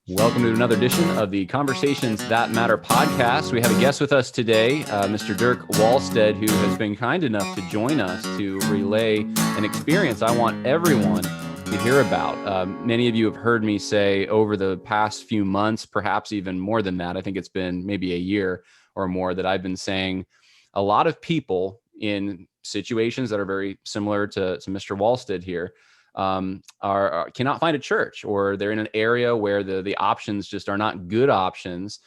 Welcome to another edition of the Conversations That Matter podcast. We have a guest with us today, Mr. Dirk Walstead, who has been kind enough to join us to relay an experience I want everyone to hear about. Many of you have heard me say over the past few months, perhaps even more than that, I think it's been maybe a year or more, that I've been saying a lot of people in situations that are very similar to Mr. Walstead here cannot find a church, or they're in an area where the options just are not good options.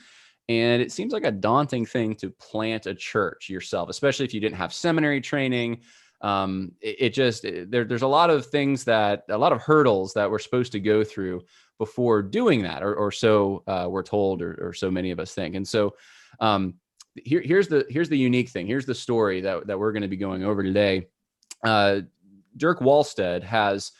And it seems like a daunting thing to plant a church yourself, especially if you didn't have seminary training. There's a lot of things a lot of hurdles that we're supposed to go through before doing that, or so we're told, or so many of us think. And so here's the unique thing. Here's the story that we're going to be going over today. Dirk Walstead has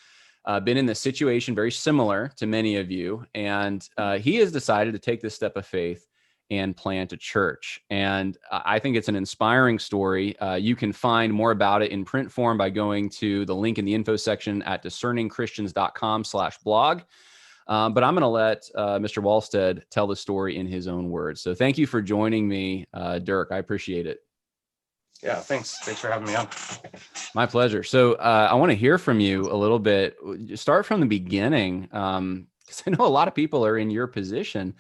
been in this situation very similar to many of you, and he has decided to take this step of faith and plant a church. And I think it's an inspiring story. You can find more about it in print form by going to the link in the info section at discerningchristians.com/blog. But I'm going to let Mr. Walstead tell the story in his own words. So thank you for joining me, Dirk. I appreciate it. Yeah, thanks. Thanks for having me on. My pleasure. So I want to hear from you a little bit. Start from the beginning, because I know a lot of people are in your position.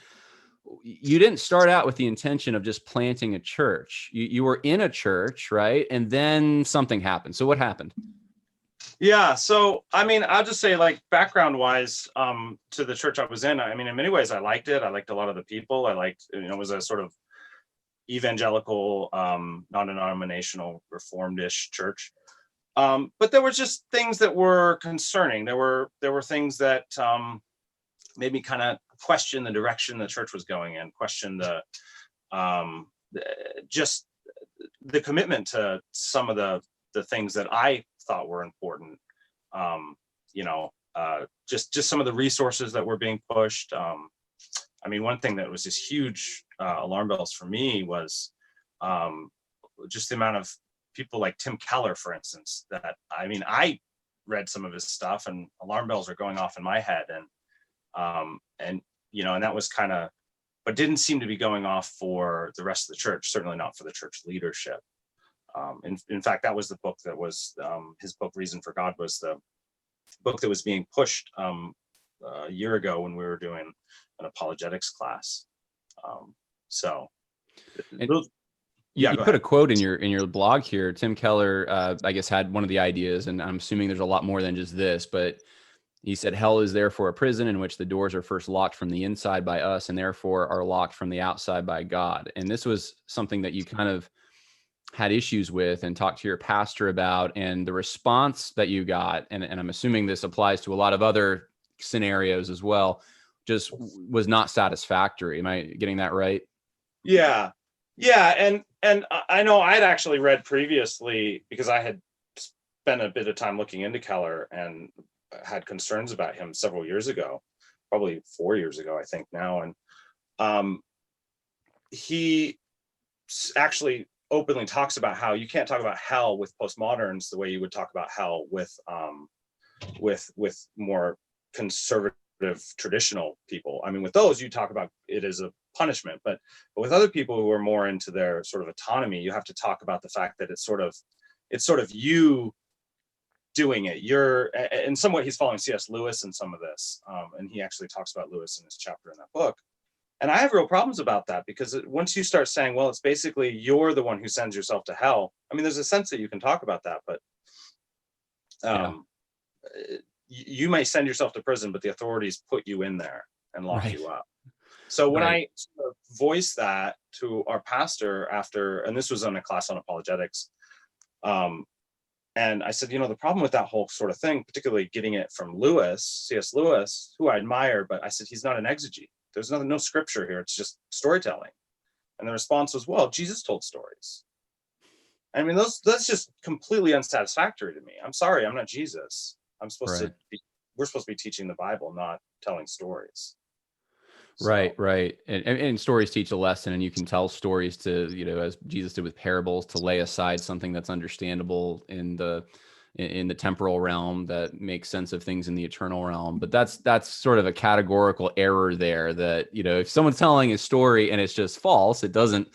You didn't start out with the intention of just planting a church. You were in a church, right? And then something happened. So what happened? Yeah. So, I mean, I'll just say, like, background wise, to the church I was in, I mean, in many ways, I liked it. I liked a lot of the people. I liked, it was a sort of evangelical, non-denominational, reformed-ish church. But there were just things that were concerning. There were things that made me kind of question the direction the church was going in, question just the commitment to some of the things that I thought were important. Just some of the resources that were being pushed. I mean, one thing that was just huge alarm bells for me was just the amount of people like Tim Keller, for instance, that, I mean, I read some of his stuff and alarm bells are going off in my head. And that was kind of, but didn't seem to be going off for the rest of the church, certainly not for the church leadership. In fact, that was the book that was his book, Reason for God, was the book that was being pushed a year ago when we were doing an apologetics class. You put a quote in your blog here. Tim Keller, I guess, had one of the ideas, and I'm assuming there's a lot more than just this, but he said, "Hell is therefore a prison in which the doors are first locked from the inside by us and therefore are locked from the outside by God." And this was something that you kind of had issues with and talked to your pastor about, and the response that you got, and I'm assuming this applies to a lot of other scenarios as well, just was not satisfactory. Am I getting that right? Yeah. And I know I'd actually read previously, because I had spent a bit of time looking into Keller and had concerns about him several years ago, probably 4 years ago, I think now. And he actually openly talks about how you can't talk about hell with postmoderns the way you would talk about hell with more conservative traditional people. I mean, with those, you talk about it as a punishment, but with other people who are more into their sort of autonomy, you have to talk about the fact that it's sort of you doing it. You're, in some way, he's following C.S. Lewis in some of this, and he actually talks about Lewis in his chapter in that book. And I have real problems about that, because once you start saying, well, it's basically you're the one who sends yourself to hell. I mean, there's a sense that you can talk about that, but you may send yourself to prison, but the authorities put you in there and lock you up. So when I sort of voiced that to our pastor after, and this was in a class on apologetics, and I said, the problem with that whole sort of thing, particularly getting it from Lewis, C.S. Lewis, who I admire, but I said, he's not an exegete. There's no scripture here. It's just storytelling. And the response was, well, Jesus told stories. I mean, that's just completely unsatisfactory to me. I'm sorry, I'm not Jesus. We're supposed to be teaching the Bible, not telling stories. So. Right. And stories teach a lesson, and you can tell stories to, as Jesus did with parables, to lay aside something that's understandable in the in the temporal realm that makes sense of things in the eternal realm. But that's sort of a categorical error there, that, you know, if someone's telling a story and it's just false, it doesn't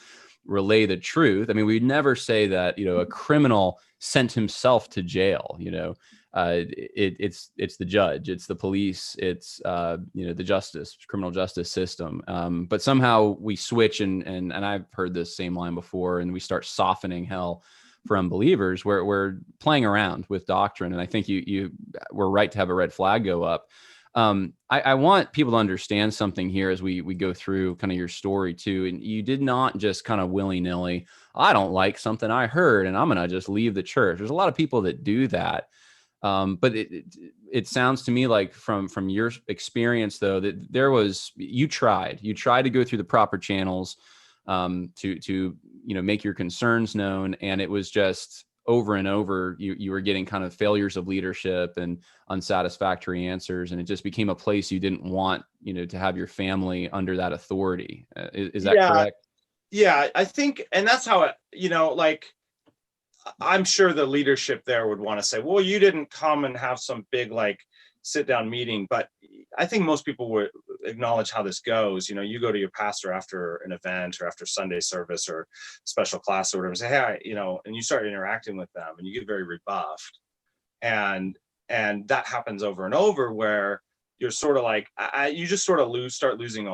relay the truth. I mean, we'd never say that, you know, a criminal sent himself to jail. You know, it's the judge, it's the police, it's you know, the criminal justice system. But somehow we switch, and I've heard this same line before, and we start softening hell for unbelievers. We're playing around with doctrine, and I think you were right to have a red flag go up. I want people to understand something here as we go through kind of your story too. And you did not just kind of willy-nilly, I don't like something I heard and I'm going to just leave the church. There's a lot of people that do that. But it sounds to me like from your experience though, that you tried to go through the proper channels, to, you know, make your concerns known. And it was just over and over, you were getting kind of failures of leadership and unsatisfactory answers. And it just became a place you didn't want, you know, to have your family under that authority. Is that correct? Yeah, I think, and that's how it, you know, like, I'm sure the leadership there would want to say, well, you didn't come and have some big, like, sit down meeting. But I think most people would acknowledge how this goes. You know, you go to your pastor after an event or after Sunday service or special class or whatever, and say, hey, you know, and you start interacting with them and you get very rebuffed. And that happens over and over, where you're sort of like, you just sort of start losing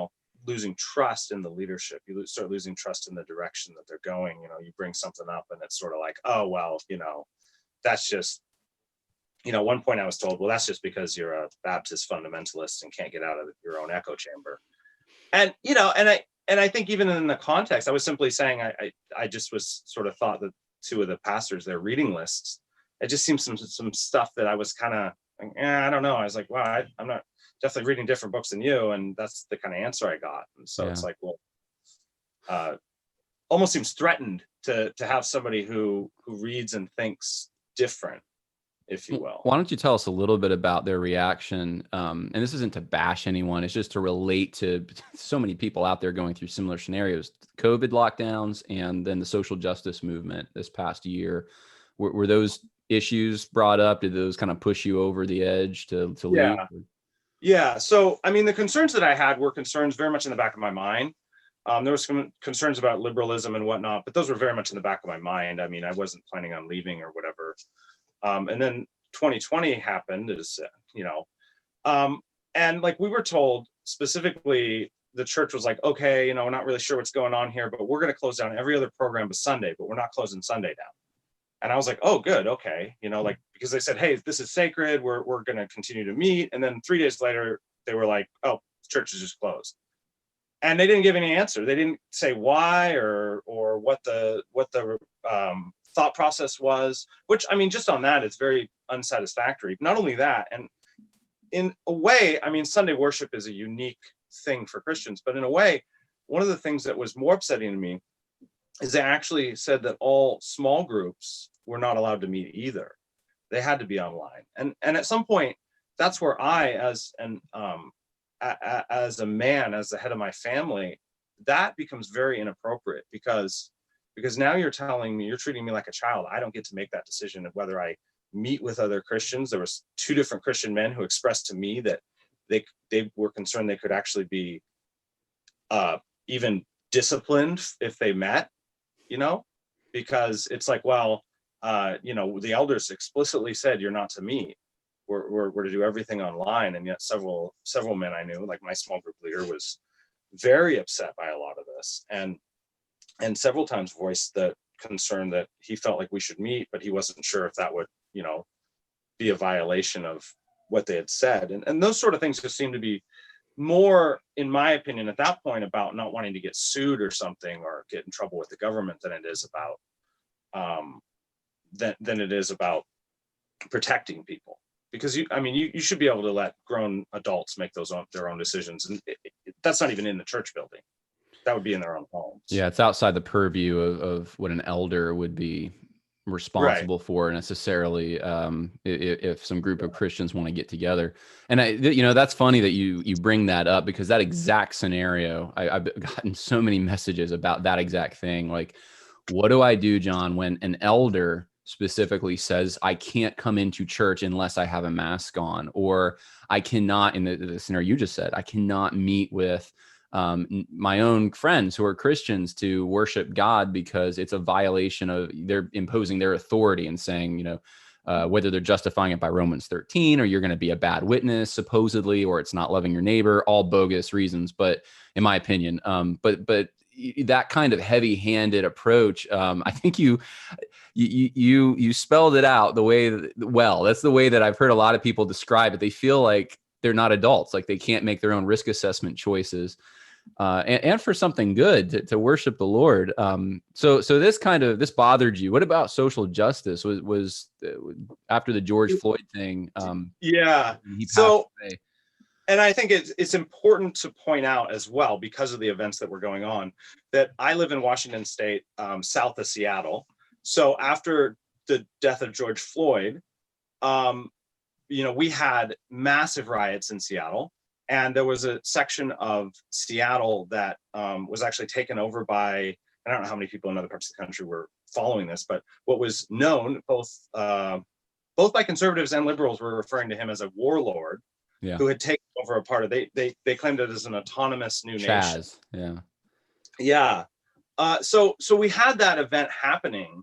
trust in the leadership. You start losing trust in the direction that they're going. You know, you bring something up and it's sort of like, oh, well, you know, that's just, you know, one point I was told, well, that's just because you're a Baptist fundamentalist and can't get out of your own echo chamber. And, you know, and I think even in the context, I was simply saying, I just was sort of thought that two of the pastors, their reading lists, it just seems some stuff that I was kind of like, I don't know. I was like, wow, I'm not definitely reading different books than you. And that's the kind of answer I got. And so It's like, well, almost seems threatened to have somebody who reads and thinks different, if you will. Why don't you tell us a little bit about their reaction? And this isn't to bash anyone. It's just to relate to so many people out there going through similar scenarios, COVID lockdowns, and then the social justice movement this past year. Were those issues brought up? Did those kind of push you over the edge to leave? Yeah. So, I mean, the concerns that I had were concerns very much in the back of my mind. There was some concerns about liberalism and whatnot, but those were very much in the back of my mind. I mean, I wasn't planning on leaving or whatever. And then 2020 happened, you know, and like we were told specifically, the church was like, okay, you know, we're not really sure what's going on here, but we're going to close down every other program but Sunday, but we're not closing Sunday down. And I was like, oh, good. Okay. You know, like, because they said, hey, this is sacred. We're going to continue to meet. And then 3 days later, they were like, oh, church is just closed. And they didn't give any answer. They didn't say why or what the thought process was, which, I mean, just on that, it's very unsatisfactory. Not only that, and in a way, I mean, Sunday worship is a unique thing for Christians, but in a way, one of the things that was more upsetting to me is they actually said that all small groups were not allowed to meet either. They had to be online. And at some point, that's where I, as a man, as the head of my family, that becomes very inappropriate because now you're treating me like a child. I don't get to make that decision of whether I meet with other Christians. There was 2 different Christian men who expressed to me that they were concerned they could actually be even disciplined if they met, you know, because it's like, well, you know, the elders explicitly said you're not to meet. We're to do everything online. And yet several men I knew, like my small group leader, was very upset by a lot of this, and several times voiced the concern that he felt like we should meet, but he wasn't sure if that would, you know, be a violation of what they had said. And those sort of things just seem to be more, in my opinion, at that point, about not wanting to get sued or something or get in trouble with the government than it is about protecting people. Because you should be able to let grown adults make their own decisions, and that's not even in the church building. That would be in their own homes. Yeah, it's outside the purview of what an elder would be responsible for necessarily, if some group of Christians want to get together. And you know, that's funny that you bring that up, because that exact scenario, I've gotten so many messages about that exact thing. Like, what do I do, John, when an elder specifically says, I can't come into church unless I have a mask on, or I cannot, in the scenario you just said, I cannot meet with my own friends who are Christians to worship God because it's a violation of, they're imposing their authority and saying, whether they're justifying it by Romans 13, or you're going to be a bad witness, supposedly, or it's not loving your neighbor, all bogus reasons. But in my opinion, but that kind of heavy-handed approach, I think you spelled it out the way well. That's the way that I've heard a lot of people describe it. They feel like they're not adults, like they can't make their own risk assessment choices. And for something good to worship the Lord. So this bothered you. What about social justice? Was after the George Floyd thing? Yeah. He passed away. And I think it's important to point out as well, because of the events that were going on, that I live in Washington State, south of Seattle. So after the death of George Floyd, we had massive riots in Seattle. And there was a section of Seattle that was actually taken over by, I don't know how many people in other parts of the country were following this, but what was known, both by conservatives and liberals were referring to him as a warlord, who had taken over a part of, they claimed it as an autonomous new nation. Yeah. So we had that event happening,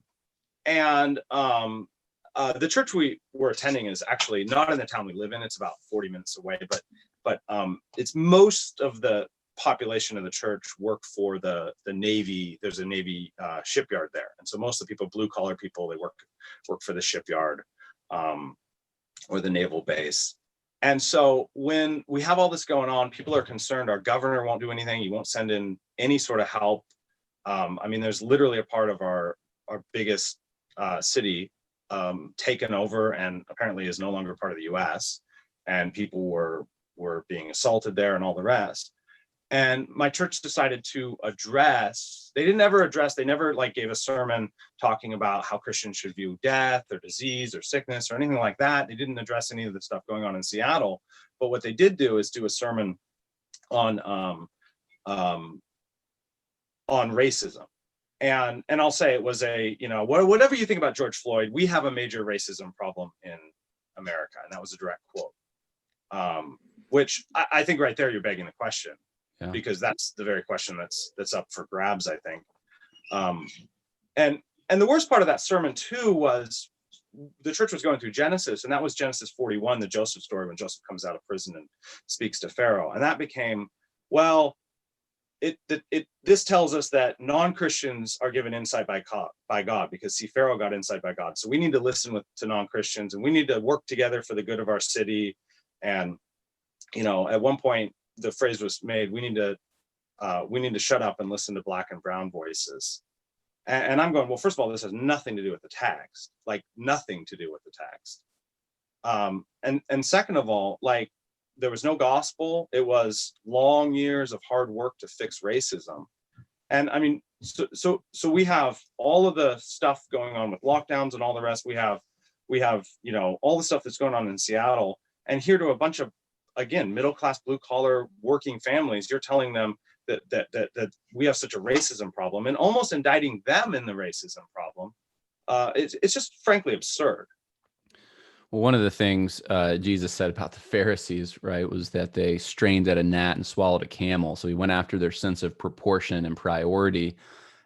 and the church we were attending is actually not in the town we live in. It's about 40 minutes away, but it's most of the population of the church work for the Navy. There's a Navy shipyard there, and so most of the people, blue collar people, they work for the shipyard or the naval base. And so when we have all this going on, people are concerned. Our governor won't do anything. He won't send in any sort of help. There's literally a part of our biggest city taken over and apparently is no longer part of the US, and people were being assaulted there and all the rest. And my church decided to they never gave a sermon talking about how Christians should view death or disease or sickness or anything like that. They didn't address any of the stuff going on in Seattle. But what they did do is do a sermon on racism. And I'll say it was whatever you think about George Floyd, we have a major racism problem in America. And that was a direct quote, which I think right there, you're begging the question, because that's the very question that's up for grabs, I think. And the worst part of that sermon too was the church was going through Genesis, and that was Genesis 41, the Joseph story, when Joseph comes out of prison and speaks to Pharaoh. And that became, this tells us that non-Christians are given insight by God, because Pharaoh got insight by God. So we need to listen to non-Christians, and we need to work together for the good of our city. And at one point the phrase was made, we need to shut up and listen to Black and brown voices. And I'm going, well, first of all, this has nothing to do with the text, like nothing to do with the text. And second of all, there was no gospel. It was long years of hard work to fix racism. And so we have all of the stuff going on with lockdowns and all the rest. We have all the stuff that's going on in Seattle, and here to a bunch of, again, middle-class, blue-collar working families, you're telling them that we have such a racism problem, and almost indicting them in the racism problem. It's just frankly absurd. Well, one of the things Jesus said about the Pharisees, right, was that they strained at a gnat and swallowed a camel. So he went after their sense of proportion and priority.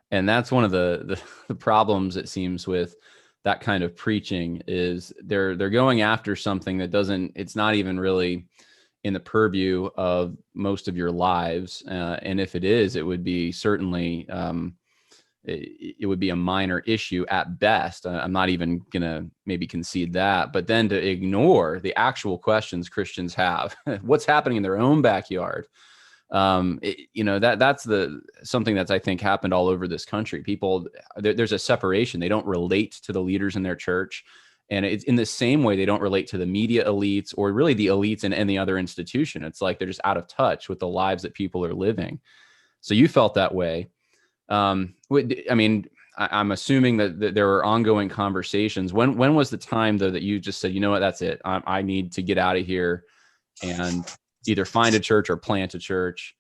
And that's one of the problems, it seems, with that kind of preaching, is they're going after something that it's not even really in the purview of most of your lives. And if it is, it would be certainly, it would be a minor issue at best. I'm not even going to maybe concede that, but then to ignore the actual questions Christians have, what's happening in their own backyard. That's something that's, I think, happened all over this country. People, there's a separation. They don't relate to the leaders in their church. And it's in the same way they don't relate to the media elites or really the elites in any other institution. It's like they're just out of touch with the lives that people are living. So you felt that way. I'm assuming that there were ongoing conversations. When was the time, though, that you just said, you know what, that's it. I need to get out of here and either find a church or plant a church?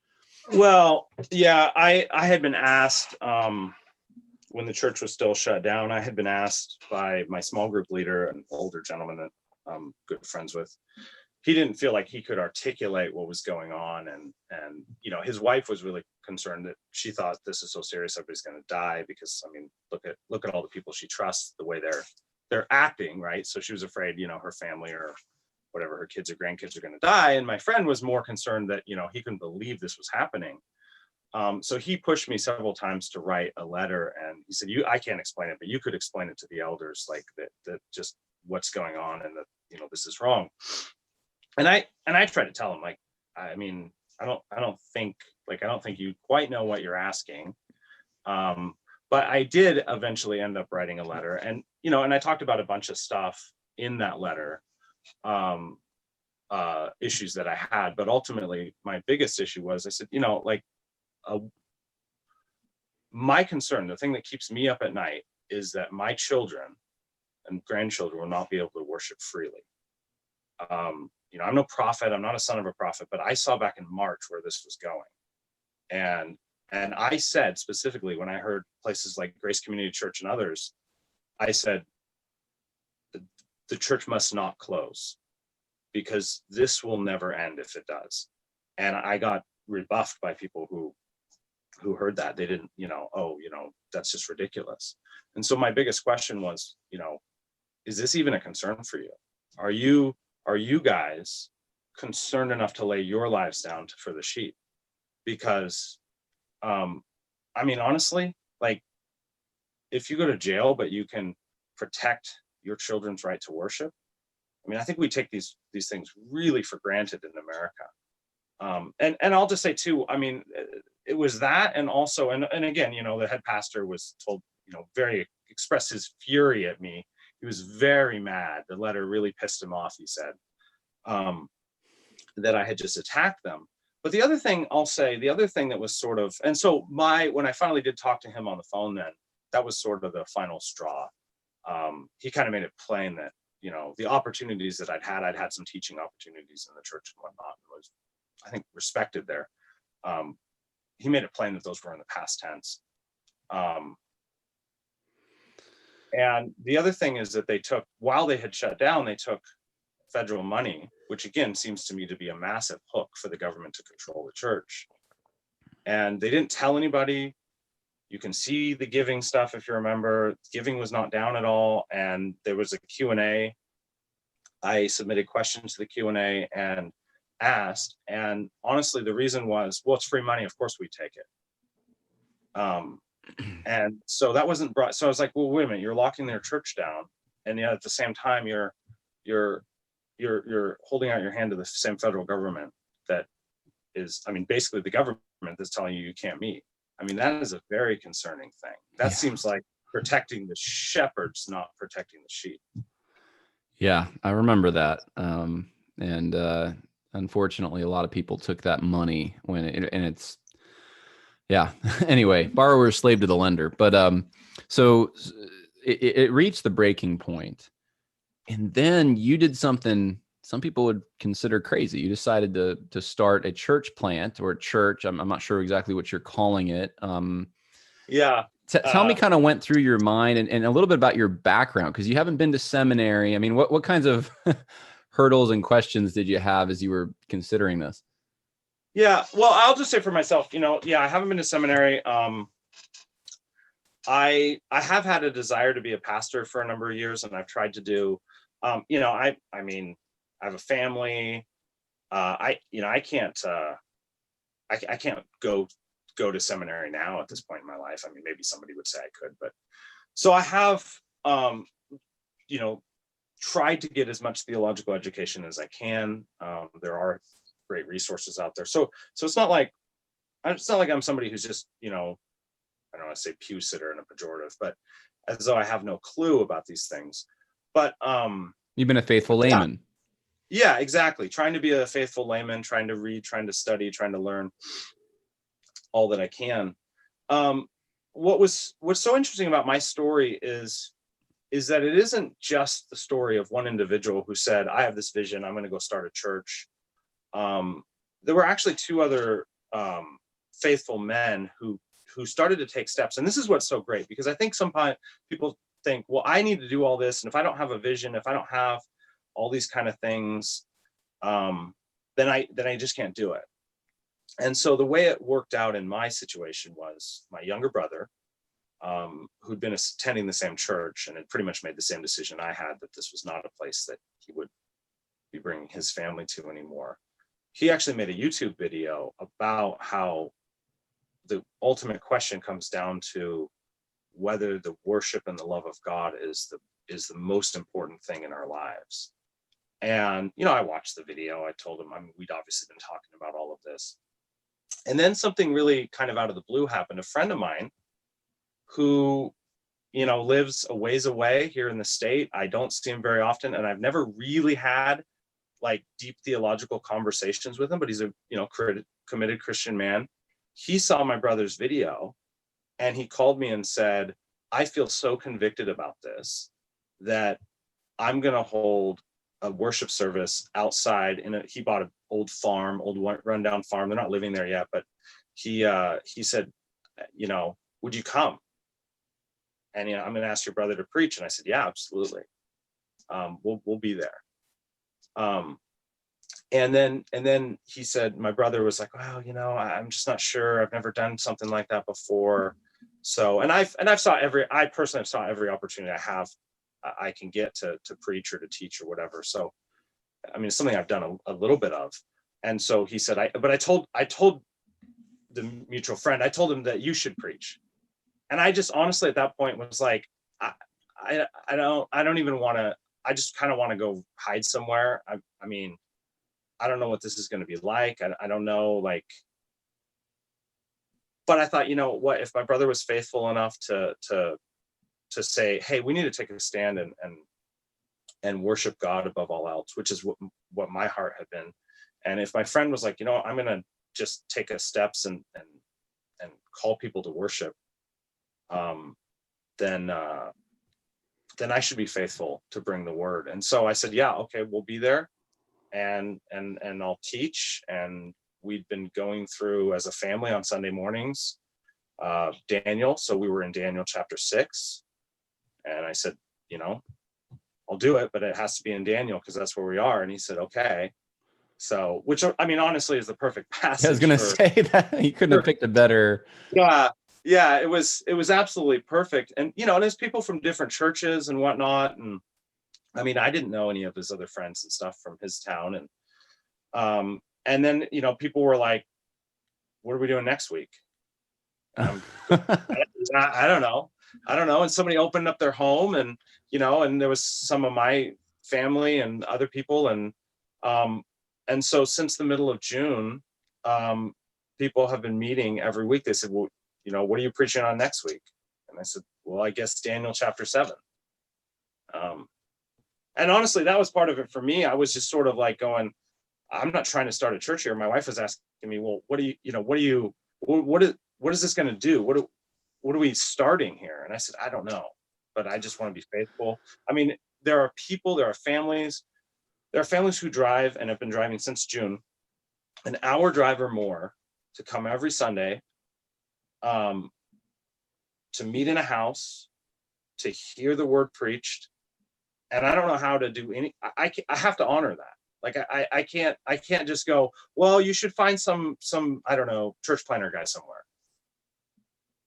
Well, yeah, I had been asked when the church was still shut down, I had been asked by my small group leader, an older gentleman that I'm good friends with. He didn't feel like he could articulate what was going on, and his wife was really concerned that she thought this is so serious, everybody's going to die, because I mean, look at all the people she trusts, the way they're acting, right? So she was afraid, her family or whatever, her kids or grandkids are going to die. And my friend was more concerned that he couldn't believe this was happening. So he pushed me several times to write a letter, and he said, I can't explain it, but you could explain it to the elders, like that just what's going on, and that this is wrong. And I tried to tell him, like, I mean, I don't think you quite know what you're asking. But I did eventually end up writing a letter, and I talked about a bunch of stuff in that letter, issues that I had. But ultimately, my biggest issue was, I said, my concern, the thing that keeps me up at night, is that my children and grandchildren will not be able to worship freely. I'm no prophet, I'm not a son of a prophet, but I saw back in March where this was going. And I said specifically, when I heard places like Grace Community Church and others, I said, the church must not close, because this will never end if it does. And I got rebuffed by people who heard that. They didn't, that's just ridiculous. And so my biggest question was, is this even a concern for you? Are you guys concerned enough to lay your lives down for the sheep? Because, I mean, honestly, like, if you go to jail, but you can protect your children's right to worship, I mean, I think we take these things really for granted in America. And I'll just say too, I mean, it was that, and also, and again, the head pastor was told, expressed his fury at me. He was very mad. The letter really pissed him off, he said, that I had just attacked them. But the other thing I'll say, the other thing that was sort of, and so when I finally did talk to him on the phone, then that was sort of the final straw. He kind of made it plain that, the opportunities that I'd had some teaching opportunities in the church and whatnot, was, I think, respected there. He made it plain that those were in the past tense. And the other thing is that they took, while they had shut down, they took federal money, which again seems to me to be a massive hook for the government to control the church. And they didn't tell anybody. You can see the giving stuff, if you remember. Giving was not down at all. And there was a Q&A. I submitted questions to the Q&A and asked. And honestly, the reason was, well, it's free money. Of course we take it. And so that wasn't brought. So I was like, well, wait a minute, you're locking their church down. And yet at the same time, you're holding out your hand to the same federal government that is, I mean, basically the government that's telling you can't meet. I mean, that is a very concerning thing. That seems like protecting the shepherds, not protecting the sheep. Yeah, I remember that. And unfortunately, a lot of people took that money it's, yeah. Anyway, borrower is slave to the lender. But so it reached the breaking point. And then you did something some people would consider crazy. You decided to start a church plant, or a church. I'm not sure exactly what you're calling it. Tell me kind of went through your mind, and a little bit about your background, because you haven't been to seminary. I mean, what kinds of hurdles and questions did you have as you were considering this? Yeah, well, I'll just say for myself, I haven't been to seminary. I have had a desire to be a pastor for a number of years, and I've tried to do, I mean, I have a family. I can't go to seminary now at this point in my life. I mean, maybe somebody would say I could, but so I have, tried to get as much theological education as I can. There are great resources out there. So it's not like I'm somebody who's just, I don't want to say pew sitter in a pejorative, but as though I have no clue about these things. But you've been a faithful layman. Yeah, exactly. Trying to be a faithful layman, trying to read, trying to study, trying to learn all that I can. What's so interesting about my story is that it isn't just the story of one individual who said, I have this vision, I'm going to go start a church. There were actually two other faithful men who who started to take steps. And this is what's so great, because I think sometimes people think, well, I need to do all this, and if I don't have a vision, if I don't have all these kind of things, then I just can't do it. And so the way it worked out in my situation was my younger brother, who'd been attending the same church and had pretty much made the same decision I had, that this was not a place that he would be bringing his family to anymore. He actually made a YouTube video about how the ultimate question comes down to whether the worship and the love of God is the most important thing in our lives. And, I watched the video. I told him, we'd obviously been talking about all of this. And then something really kind of out of the blue happened. A friend of mine who, lives a ways away here in the state. I don't see him very often, and I've never really had like deep theological conversations with him, but he's a, committed Christian man. He saw my brother's video and he called me and said, I feel so convicted about this that I'm going to hold a worship service outside he bought an old rundown farm. They're not living there yet, but he said, would you come? And, I'm going to ask your brother to preach. And I said, yeah, absolutely. We'll be there. And then he said, my brother was like, well, I'm just not sure. I've never done something like that before. So, I personally saw every opportunity I can get to preach or to teach or whatever. So, it's something I've done a little bit of. And so he said, I told the mutual friend, I told him that you should preach. And I just honestly at that point was like, I don't even want to, I just kind of want to go hide somewhere. I don't know what this is going to be like. I don't know, but I thought, what, if my brother was faithful enough to say, hey, we need to take a stand and worship God above all else, which is what my heart had been. And if my friend was like, I'm going to just take a steps and call people to worship, then I should be faithful to bring the word. And so I said, yeah, okay, we'll be there and I'll teach. And we'd been going through as a family on Sunday mornings, Daniel. So we were in Daniel chapter 6. And I said, I'll do it, but it has to be in Daniel because that's where we are. And he said, okay. So, which honestly is the perfect passage. I was going to say that you couldn't have picked a better. Yeah, it was absolutely perfect. And, and there's people from different churches and whatnot. And I didn't know any of his other friends and stuff from his town. And then, people were like, what are we doing next week? I don't know. And somebody opened up their home and, and there was some of my family and other people. And so since the middle of June, people have been meeting every week. They said, well, what are you preaching on next week? And I said, well, I guess Daniel chapter 7. And honestly, that was part of it for me. I was just sort of like going, I'm not trying to start a church here. My wife was asking me, well, what is this going to do? What are we starting here? And I said, I don't know, but I just want to be faithful. There are families who drive and have been driving since June, an hour drive or more to come every Sunday, to meet in a house, to hear the word preached. And I don't know how to do I have to honor that. Like I can't just go, well, you should find some, I don't know, church planner guy somewhere.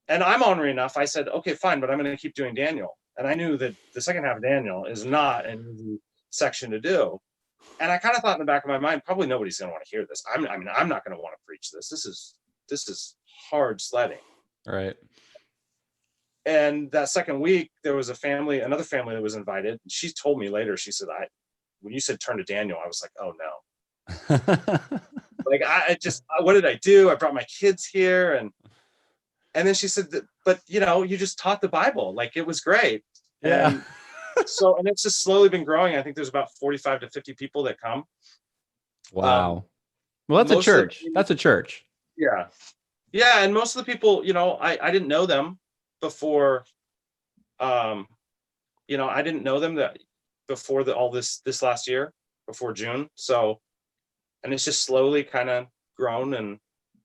And I'm honoring enough. I said, okay, fine, but I'm going to keep doing Daniel. And I knew that the second half of Daniel is not an easy section to do. And I kind of thought in the back of my mind, probably nobody's going to want to hear this. I'm not going to want to preach this. This is hard sledding. Right. And that second week, there was another family that was invited. She told me later, she said, when you said turn to Daniel, I was like, oh no. What did I do? I brought my kids here. And then she said, but you just taught the Bible. Like, it was great. Yeah. And and it's just slowly been growing. I think there's about 45 to 50 people that come. Wow. Well, that's a church. That's a church. Yeah. Yeah. And most of the people, I didn't know them before. I didn't know them before all this last year, before June. So, and it's just slowly kind of grown.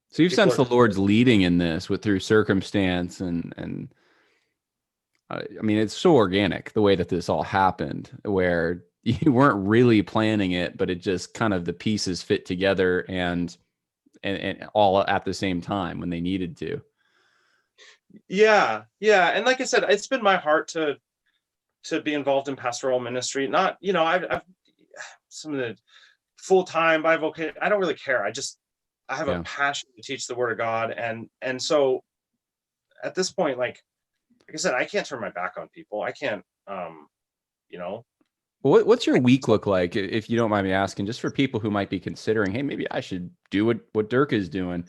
So you've People sensed are, the Lord's leading in this with through circumstance and I mean, it's so organic the way that this all happened, where you weren't really planning it, but it just kind of the pieces fit together and all at the same time when they needed to. yeah, yeah. And like I said, it's been my heart to be involved in pastoral ministry. Not, I've some of the full-time bivocation. I don't really care. I have a Yeah. passion to teach the word of God. And so at this point, like I said, I can't turn my back on people. I can't, you know, What's your week look like, if you don't mind me asking, just for people who might be considering, hey, maybe I should do what Dirk is doing.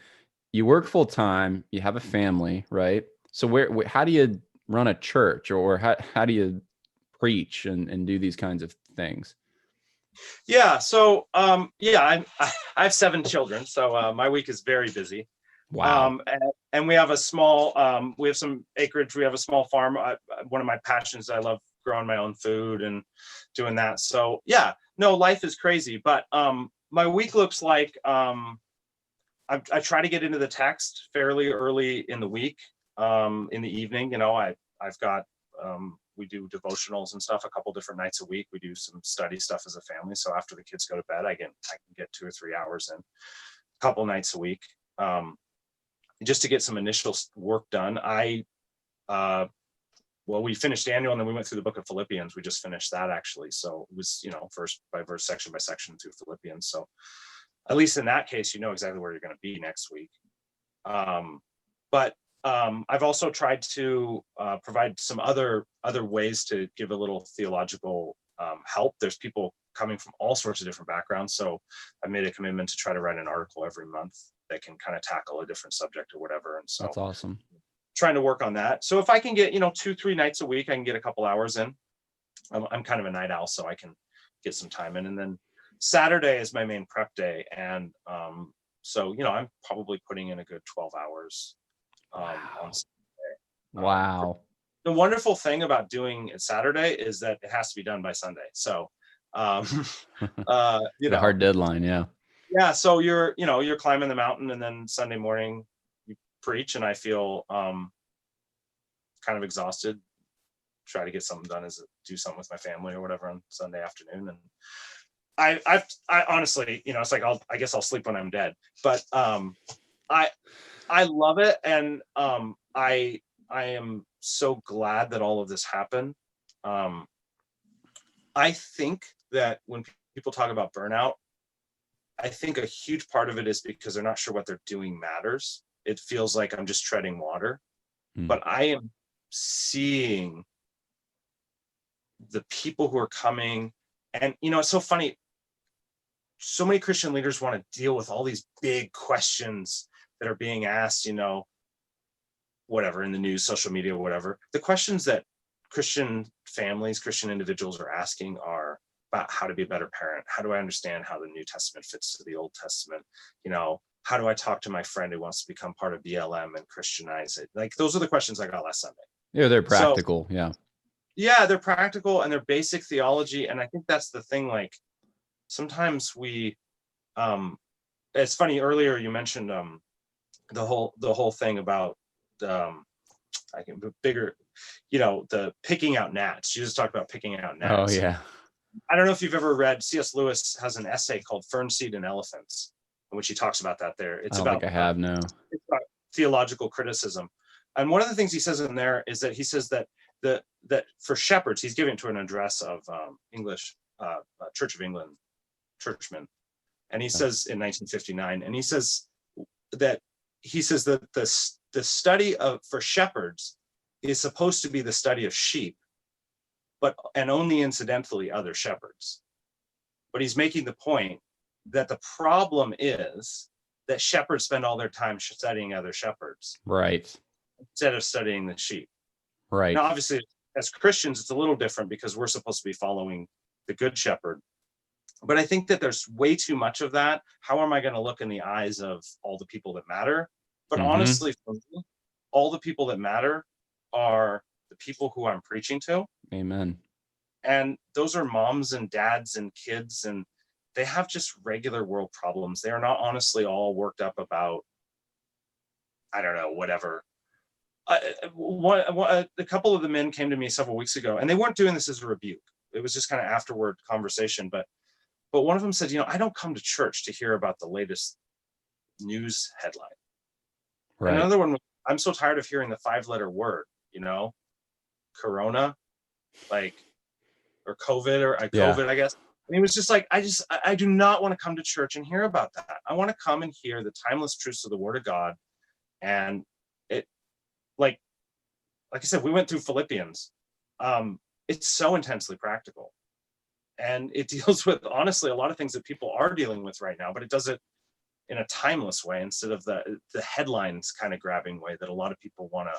You work full time, you have a family, right? So how do you run a church, or how do you preach and do these kinds of things? yeah. So, yeah, I have 7 children. So, my week is very busy. Wow. And we have some acreage. We have a small farm. One of my passions, I love growing my own food and doing that. So yeah, no, life is crazy, but, my week looks like, I try to get into the text fairly early in the week. In the evening, I've got, we do devotionals and stuff a couple different nights a week. We do some study stuff as a family. So after the kids go to bed, I can get 2 or 3 hours in a couple nights a week. Just to get some initial work done. Well, we finished Daniel, and then we went through the book of Philippians. We just finished that, actually. So it was, verse by verse, section by section through Philippians. So at least in that case, you know exactly where you're going to be next week. But I've also tried to provide some other ways to give a little theological help. There's people coming from all sorts of different backgrounds. So I made a commitment to try to write an article every month that can kind of tackle a different subject or whatever. And so That's awesome. trying to work on that. So if I can get, 2-3 nights a week, I can get a couple hours in. I'm kind of a night owl, so I can get some time in. And then Saturday is my main prep day. And so, I'm probably putting in a good 12 hours on Saturday. Wow. The wonderful thing about doing it Saturday is that it has to be done by Sunday. So, A hard deadline. Yeah. yeah. So you're climbing the mountain, and then Sunday morning you preach, and I feel kind of exhausted. Try to get something done, do something with my family or whatever on Sunday afternoon. And I honestly, it's like, I guess I'll sleep when I'm dead, but I love it. And I am so glad that all of this happened. I think that when people talk about burnout, I think a huge part of it is because they're not sure what they're doing matters. It feels like I'm just treading water, but I am seeing the people who are coming. And, it's so funny. So many Christian leaders want to deal with all these big questions that are being asked, whatever, in the news, social media, whatever. The questions that Christian families, Christian individuals are asking are about how to be a better parent. How do I understand how the New Testament fits to the Old Testament? How do I talk to my friend who wants to become part of BLM and Christianize it? Like, those are the questions I got last Sunday. Yeah, they're practical. So, yeah, they're practical, and they're basic theology. And I think that's the thing. Like, sometimes it's funny, earlier you mentioned the whole thing about I can bigger, the picking out gnats. You just talked about picking out gnats. Oh yeah. I don't know if you've ever read, C.S. Lewis has an essay called Fernseed and Elephants, in which he talks about that there. I don't think I have, no. It's about theological criticism. And one of the things he says in there is that he says that that for shepherds, he's giving to an address of English Church of England churchmen. And he says in 1959, and he says that the study for shepherds is supposed to be the study of sheep, and only incidentally other shepherds. But he's making the point that the problem is that shepherds spend all their time studying other shepherds, right, instead of studying the sheep. Right. Now, obviously, as Christians, it's a little different because we're supposed to be following the good shepherd. But I think that there's way too much of that. How am I going to look in the eyes of all the people that matter? But honestly, for me, all the people that matter are the people who I'm preaching to. Amen. And those are moms and dads and kids, and they have just regular world problems. They are not honestly all worked up about I don't know, whatever. A couple of the men came to me several weeks ago, and they weren't doing this as a rebuke. It was just kind of afterward conversation. But one of them said, I don't come to church to hear about the latest news headline. Right. And another one, I'm so tired of hearing the 5-letter word, Corona, or COVID, or COVID, I guess. And it was just like, I do not want to come to church and hear about that. I want to come and hear the timeless truths of the Word of God. And it, like I said, we went through Philippians. It's so intensely practical. And it deals with, honestly, a lot of things that people are dealing with right now, but it does it in a timeless way instead of the headlines kind of grabbing way that a lot of people want to.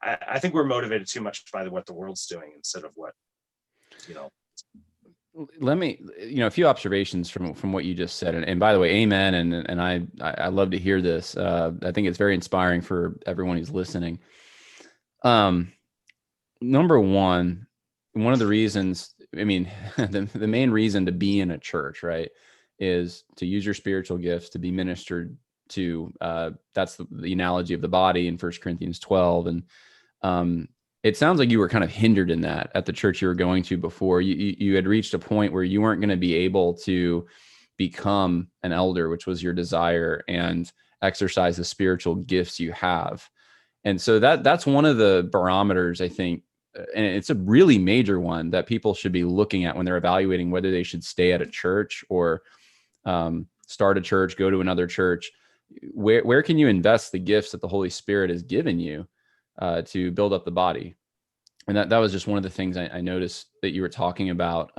I think we're motivated too much by what the world's doing instead of what, Let me, a few observations from what you just said. And by the way, amen. And I love to hear this. I think it's very inspiring for everyone who's listening. Number one of the reasons, the main reason to be in a church, right, is to use your spiritual gifts to be ministered to. That's the analogy of the body in 1 Corinthians 12. And it sounds like you were kind of hindered in that at the church you were going to before. You had reached a point where you weren't going to be able to become an elder, which was your desire, and exercise the spiritual gifts you have. And so that's one of the barometers, I think, and it's a really major one that people should be looking at when they're evaluating whether they should stay at a church or start a church, go to another church. Where can you invest the gifts that the Holy Spirit has given you to build up the body? And that was just one of the things I noticed that you were talking about.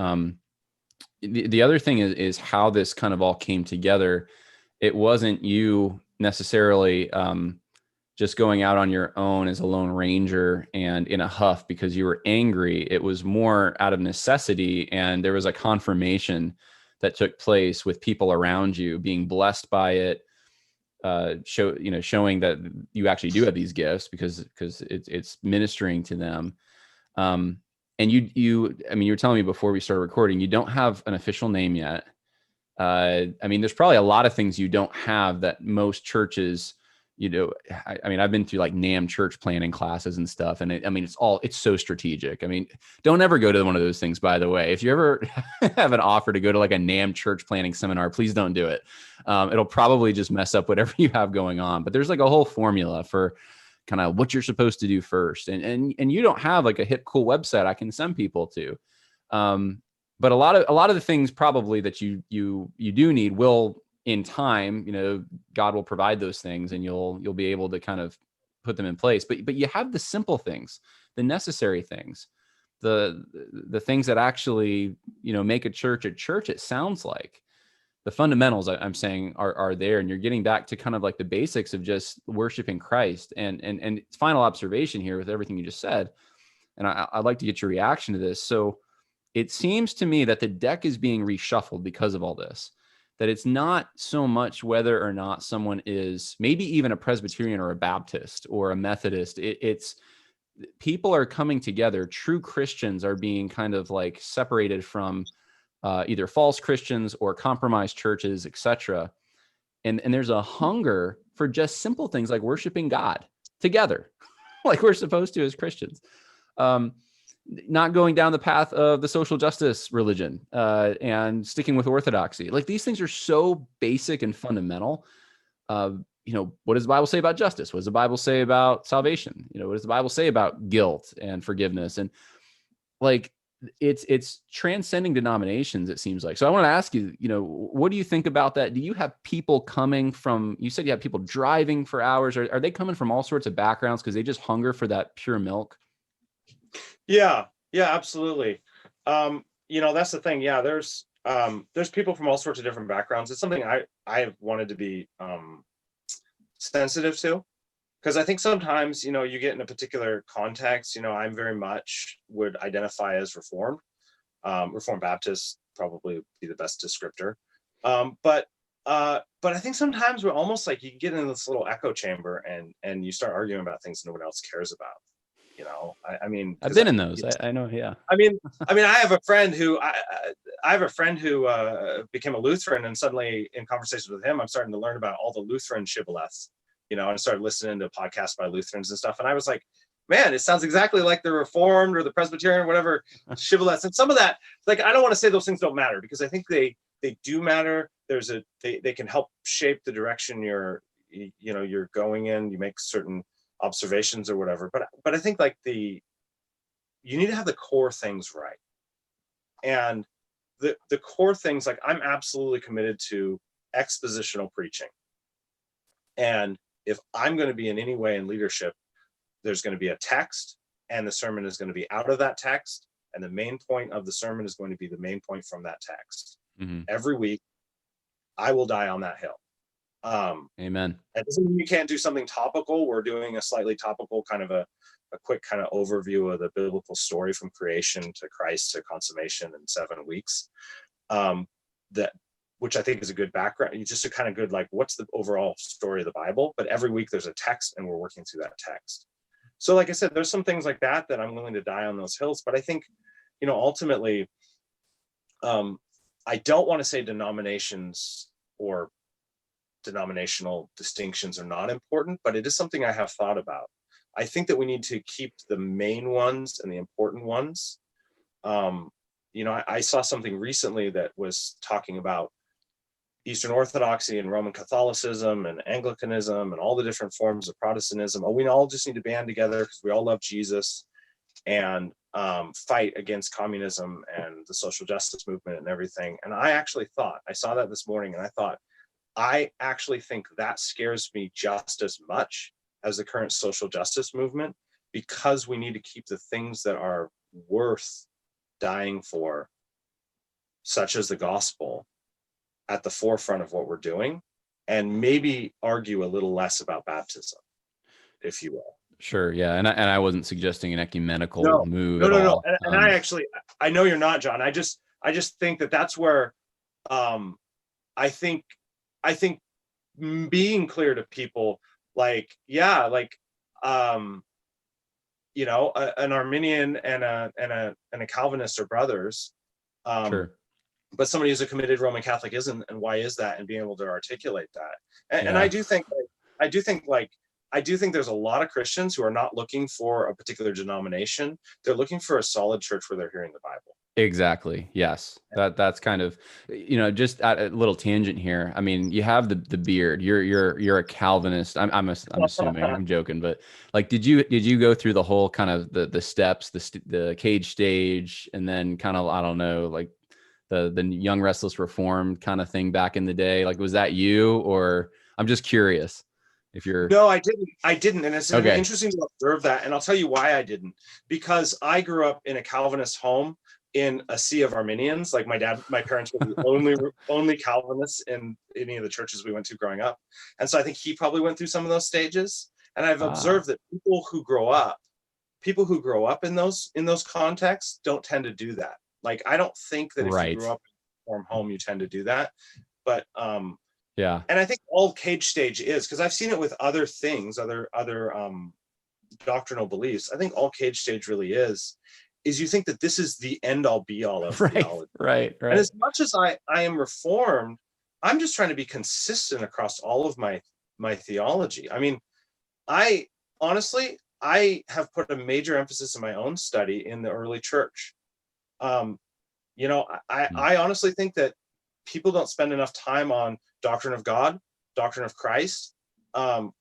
The other thing is how this kind of all came together. It wasn't you necessarily just going out on your own as a lone ranger and in a huff because you were angry. It was more out of necessity, and there was a confirmation that took place with people around you being blessed by it, showing that you actually do have these gifts because it's ministering to them. And you were telling me before we started recording, you don't have an official name yet. There's probably a lot of things you don't have that most churches, I've been through like NAM church planning classes and stuff. And it's so strategic. Don't ever go to one of those things, by the way. If you ever have an offer to go to like a NAM church planning seminar, please don't do it. It'll probably just mess up whatever you have going on. But there's like a whole formula for kind of what you're supposed to do first. And you don't have like a hip, cool website I can send people to. But a lot of the things probably that you do need will, in time, God will provide those things and you'll be able to kind of put them in place. But you have the simple things, the necessary things, the things that actually, make a church, it sounds like. The fundamentals I'm saying are there, and you're getting back to kind of like the basics of just worshiping Christ. And final observation here with everything you just said, and I'd like to get your reaction to this. So it seems to me that the deck is being reshuffled because of all this, that it's not so much whether or not someone is maybe even a Presbyterian or a Baptist or a Methodist. It's people are coming together. True Christians are being kind of like separated from either false Christians or compromised churches, etc. And there's a hunger for just simple things like worshiping God together, like we're supposed to as Christians. Not going down the path of the social justice religion and sticking with orthodoxy. Like these things are so basic and fundamental. What does the Bible say about justice? What does the Bible say about salvation? What does the Bible say about guilt and forgiveness? And like, it's transcending denominations, it seems like. So I want to ask you, what do you think about that? Do you have people coming from, you said you have people driving for hours. Are they coming from all sorts of backgrounds because they just hunger for that pure milk? Yeah, absolutely. That's the thing. Yeah, there's people from all sorts of different backgrounds. It's something I wanted to be sensitive to, because I think sometimes, you get in a particular context. I'm very much would identify as Reformed Baptist, probably would be the best descriptor. But I think sometimes we're almost like you get in this little echo chamber and you start arguing about things no one else cares about. I mean, I've been in those. I know. Yeah. I mean, I have a friend who became a Lutheran, and suddenly in conversations with him, I'm starting to learn about all the Lutheran shibboleths, and I started listening to podcasts by Lutherans and stuff. And I was like, man, it sounds exactly like the Reformed or the Presbyterian, whatever shibboleths. And some of that, like, I don't want to say those things don't matter, because I think they do matter. They can help shape the direction you're going in. You make certain observations or whatever. But I think like you need to have the core things right. And the core things, like, I'm absolutely committed to expositional preaching. And if I'm going to be in any way in leadership, there's going to be a text, and the sermon is going to be out of that text. And the main point of the sermon is going to be the main point from that text. Mm-hmm. Every week, I will die on that hill. Amen. That doesn't mean you can't do something topical. We're doing a slightly topical kind of a quick kind of overview of the biblical story from creation to Christ to consummation in 7 weeks. Which I think is a good background. Just a kind of good, like, what's the overall story of the Bible? But every week there's a text, and we're working through that text. So like I said, there's some things like that I'm willing to die on those hills. But I think, ultimately, I don't want to say denominations or denominational distinctions are not important, but it is something I have thought about. I think that we need to keep the main ones and the important ones. I saw something recently that was talking about Eastern Orthodoxy and Roman Catholicism and Anglicanism and all the different forms of Protestantism. We all just need to band together because we all love Jesus and fight against communism and the social justice movement and everything. And I saw that this morning, and I thought, I actually think that scares me just as much as the current social justice movement, because we need to keep the things that are worth dying for, such as the gospel, at the forefront of what we're doing, and maybe argue a little less about baptism, if you will. Sure. Yeah. And I wasn't suggesting an ecumenical move at all. And I know you're not, John. I just think that's where I think being clear to people, like, yeah, like, an Arminian and a Calvinist are brothers. Sure. But somebody who's a committed Roman Catholic isn't, and why is that? And being able to articulate that. And I do think there's a lot of Christians who are not looking for a particular denomination. They're looking for a solid church where they're hearing the Bible. Exactly. Yes. That's kind of, just at a little tangent here. I mean, you have the beard. You're a Calvinist. I'm assuming. I'm joking, but like, did you go through the whole kind of the steps, the cage stage, and then kind of, I don't know, like the Young Restless Reformed kind of thing back in the day? Like, was that you, or I'm just curious if you're... No, I didn't. And it's interesting to observe that. And I'll tell you why I didn't, because I grew up in a Calvinist home in a sea of Arminians. Like, my parents were the only Calvinists in any of the churches we went to growing up. And so I think he probably went through some of those stages. And I've observed that people who grow up in those contexts don't tend to do that. Like, I don't think that if you grew up in a Reformed home, you tend to do that. But yeah. And I think all cage stage is, because I've seen it with other things, other doctrinal beliefs. I think all cage stage really is you think that this is the end all be all of theology. Right. And as much as I am Reformed, I'm just trying to be consistent across all of my theology. I mean, I have put a major emphasis in my own study in the early church. I honestly think that people don't spend enough time on doctrine of God, doctrine of Christ.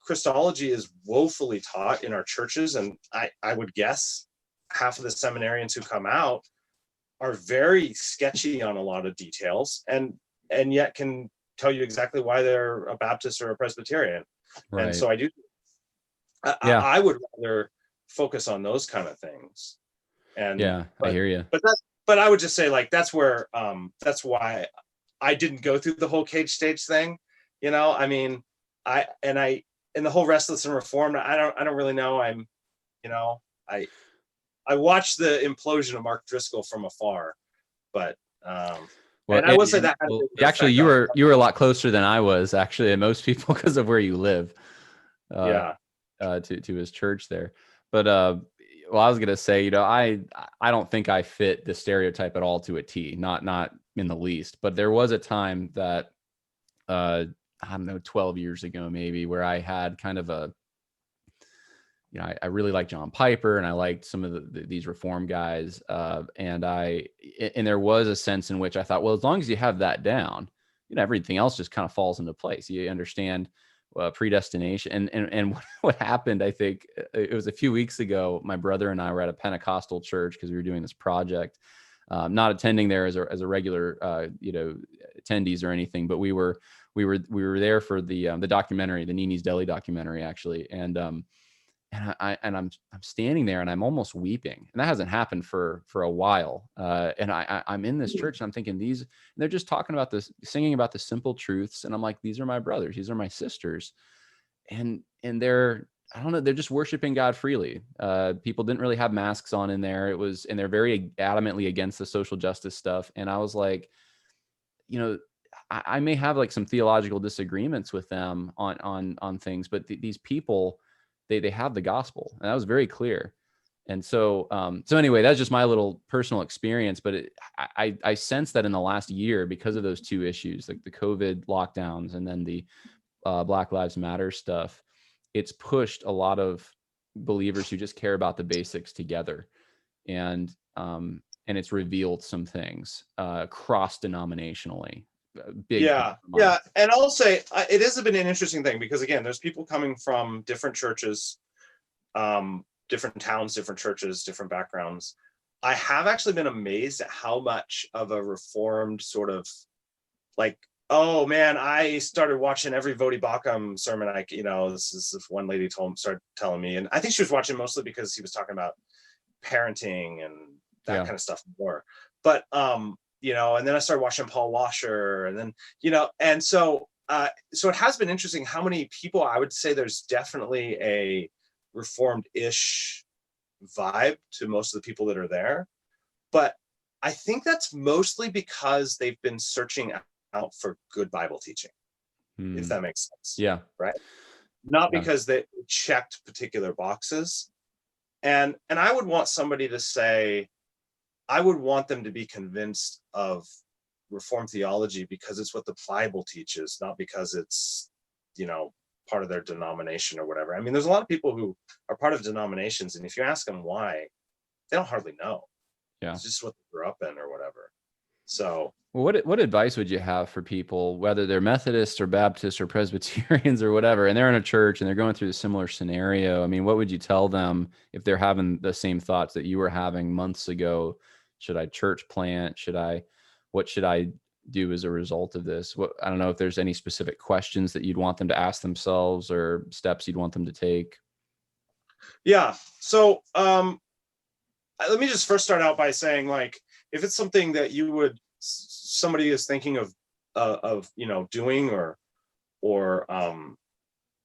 Christology is woefully taught in our churches, and I would guess half of the seminarians who come out are very sketchy on a lot of details, and yet can tell you exactly why they're a Baptist or a Presbyterian. Right. And so I would rather focus on those kind of things. And I hear you. But I would just say, like, that's where that's why I didn't go through the whole cage stage thing. I mean, and the whole Restless and Reformed, I don't really know. I watched the implosion of Mark Driscoll from afar, but and I will say that actually you were a lot closer than I was, actually, and most people, because of where you live. To his church there. But Well, I was gonna say, I don't think I fit the stereotype at all to a T, not in the least. But there was a time that, I don't know, 12 years ago maybe, where I had kind of a, I really liked John Piper, and I liked some of these reform guys, and there was a sense in which I thought, well, as long as you have that down, everything else just kind of falls into place. You understand predestination, and what happened, I think it was a few weeks ago, my brother and I were at a Pentecostal church because we were doing this project, not attending there as a regular attendees or anything, but we were there for the documentary, the Nini's Deli documentary, actually, I'm standing there and I'm almost weeping, and that hasn't happened for a while. And I'm in this church and I'm thinking, they're just talking about this, singing about the simple truths, and I'm like, these are my brothers, these are my sisters, and they're, I don't know, they're just worshiping God freely. People didn't really have masks on in there. And they're very adamantly against the social justice stuff. And I was like, I may have like some theological disagreements with them on things, but these people, they have the gospel, and that was very clear. And so anyway, that's just my little personal experience. But I sense that in the last year, because of those two issues, like the COVID lockdowns and then the Black Lives Matter stuff, it's pushed a lot of believers who just care about the basics together, and it's revealed some things cross denominationally. Yeah. And I'll say it has been an interesting thing, because again, there's people coming from different churches, different towns, different churches, different backgrounds. I have actually been amazed at how much of a reformed sort of, like, oh man, I started watching every Vodi Bakum sermon. This one lady started telling me, and I think she was watching mostly because he was talking about parenting and that kind of stuff more. But and then I started watching Paul Washer, and then, and so it has been interesting how many people, I would say there's definitely a reformed-ish vibe to most of the people that are there. But I think that's mostly because they've been searching out for good Bible teaching, if that makes sense. Yeah. Right. Not because they checked particular boxes. And I would want somebody to say, I would want them to be convinced of Reformed theology because it's what the Bible teaches, not because it's, part of their denomination or whatever. I mean, there's a lot of people who are part of denominations, and if you ask them why, they don't hardly know. Yeah. It's just what they grew up in or whatever. So, well, what advice would you have for people, whether they're Methodists or Baptists or Presbyterians or whatever, and they're in a church and they're going through a similar scenario? I mean, what would you tell them if they're having the same thoughts that you were having months ago? Should I church plant? What should I do as a result of this? I don't know if there's any specific questions that you'd want them to ask themselves or steps you'd want them to take. Yeah. So, let me just first start out by saying, like, if it's something that somebody is thinking of doing or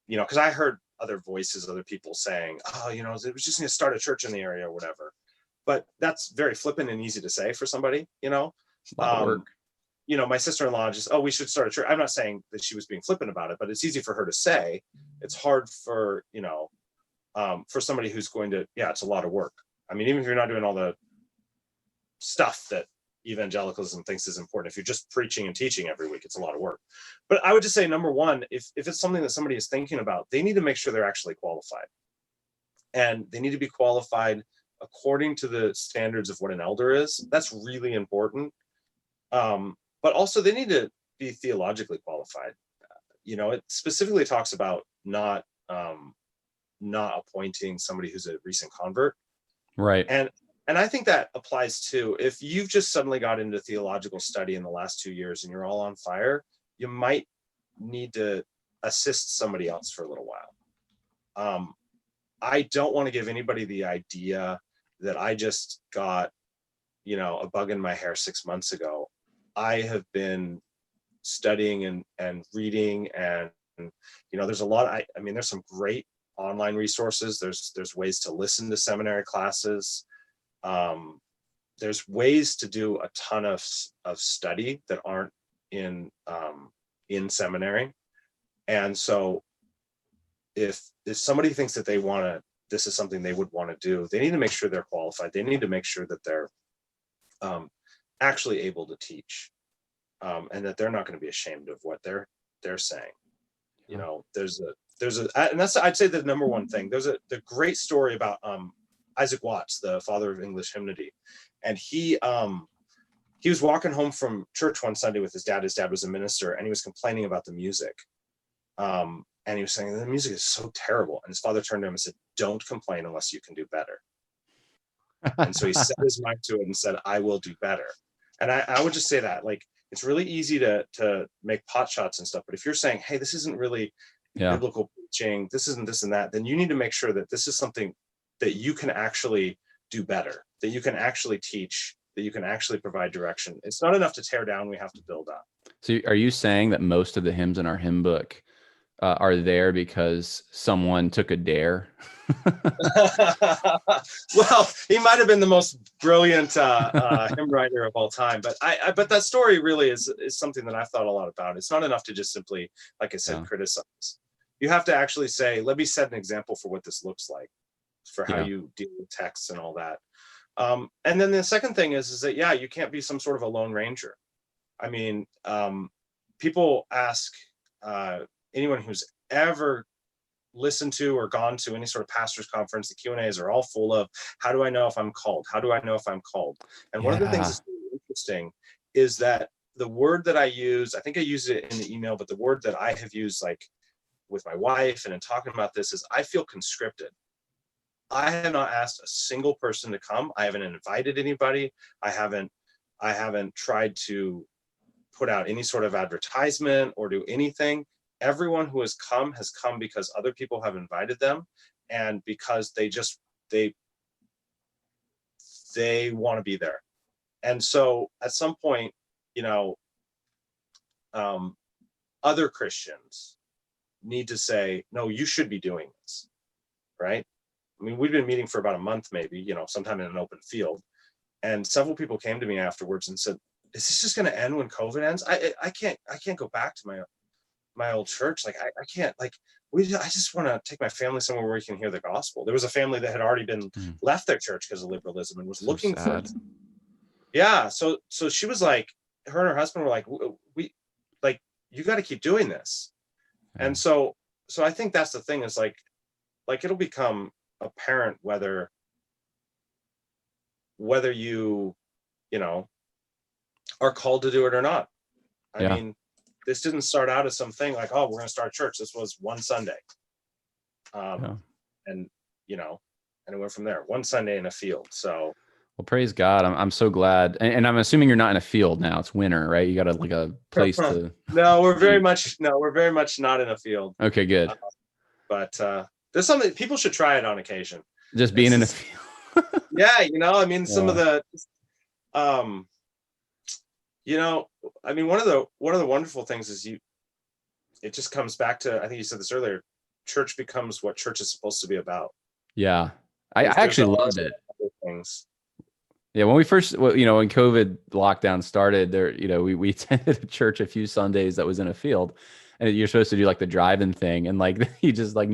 because I heard other voices, other people saying, oh, it was just going to start a church in the area or whatever. But that's very flippant and easy to say for somebody, A lot of work. My sister-in-law just, we should start a church. I'm not saying that she was being flippant about it, but it's easy for her to say. It's hard for somebody who's going to, it's a lot of work. I mean, even if you're not doing all the stuff that evangelicalism thinks is important, if you're just preaching and teaching every week, it's a lot of work. But I would just say, number one, if it's something that somebody is thinking about, they need to make sure they're actually qualified. And they need to be qualified according to the standards of what an elder is. That's really important. But also they need to be theologically qualified. It specifically talks about not appointing somebody who's a recent convert. Right. And I think that applies too. If you've just suddenly got into theological study in the last 2 years and you're all on fire, you might need to assist somebody else for a little while. I don't want to give anybody the idea that I just got, a bug in my hair 6 months ago. I have been studying and reading, and there's a lot. I mean, there's some great online resources. There's ways to listen to seminary classes. There's ways to do a ton of study that aren't in seminary. And so if somebody thinks that they want to this is something they would want to do, they need to make sure they're qualified. They need to make sure that they're actually able to teach, and that they're not going to be ashamed of what they're saying. You know, there's a, and that's, I'd say, the number one thing. There's the great story about Isaac Watts, the father of English hymnody, and he was walking home from church one Sunday with his dad. His dad was a minister, and he was complaining about the music. And he was saying, the music is so terrible. And his father turned to him and said, don't complain unless you can do better. And so he set his mind to it and said, I will do better. And I would just say that, like, it's really easy to make pot shots and stuff. But if you're saying, hey, this isn't really biblical preaching, this isn't this and that, then you need to make sure that this is something that you can actually do better, that you can actually teach, that you can actually provide direction. It's not enough to tear down. We have to build up. So are you saying that most of the hymns in our hymn book are there because someone took a dare? Well, he might have been the most brilliant hymn writer of all time, but but that story really is something that I've thought a lot about. It's not enough to just simply, like I said, criticize. You have to actually say, let me set an example for what this looks like, for how you deal with texts and all that. And then the second thing is that, you can't be some sort of a lone ranger. I mean, people ask anyone who's ever listened to or gone to any sort of pastor's conference, the Q&As are all full of, how do I know if I'm called? How do I know if I'm called? And one of the things that's really interesting is that the word that I use, I think I used it in the email, but the word that I have used, like with my wife and in talking about this, is I feel conscripted. I have not asked a single person to come. I haven't invited anybody. I haven't tried to put out any sort of advertisement or do anything. Everyone who has come because other people have invited them, and because they want to be there. And so at some point, other Christians need to say, no, you should be doing this, right? I mean, we've been meeting for about a month, maybe, sometime in an open field. And several people came to me afterwards and said, is this just going to end when COVID ends? I can't go back to my old church. Like, I can't, like, I just want to take my family somewhere where we can hear the gospel. There was a family that had already been left their church because of liberalism and was looking for it. Yeah. So she was like, her and her husband were like, we like, you got to keep doing this. And so I think that's the thing, is like it'll become apparent whether you are called to do it or not. I mean, this didn't start out as something like, oh, we're going to start a church. This was one Sunday. And it went from there, one Sunday in a field. So, well, praise God. I'm so glad. And I'm assuming you're not in a field now. It's winter, right? You got a place to. No, we're very much not in a field. Okay, good. But there's something people should try it on occasion. Just being in a field. I mean, some of the, I mean, one of the wonderful things is it just comes back to, I think you said this earlier, church becomes what church is supposed to be about. Yeah. I actually loved it. Things. Yeah. When we first, when COVID lockdown started there, we attended a church a few Sundays that was in a field, and you're supposed to do like the drive-in thing. And like, you just like,